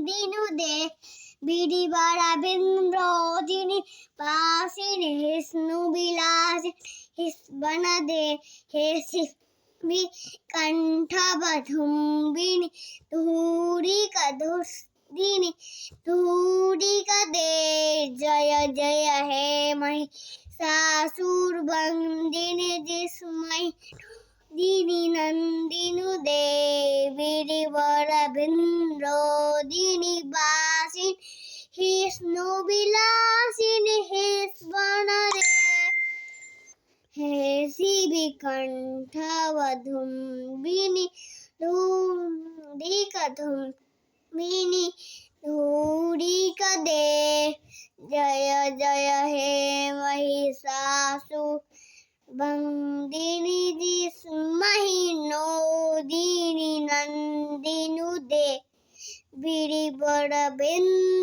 नन्दिनुदे बिडिबरबिन्द्रोदिनि पासिनि स्नुबिलासि हिस्वनदे हेसिवि कण्ठवधुम्बिनि धूरिकधुस्दिनि धूरिकदे जय जय हे महिषासुरवन्दिनि जिस्महि दिनि नन्दिनुदे बिडिबरबिन्द्रोदिनि वासिनि हिस्नुबिलासिनि हिस्वनदे हेसिविकण्ठवधुम्बिनि धूरिकधुम्बिनि धूरिकदे जय जय हे महिषासुरवन्दिनि जिस्महि नोदिनि नन्दिनुदे बिडिबरबिन्द्रोदिनि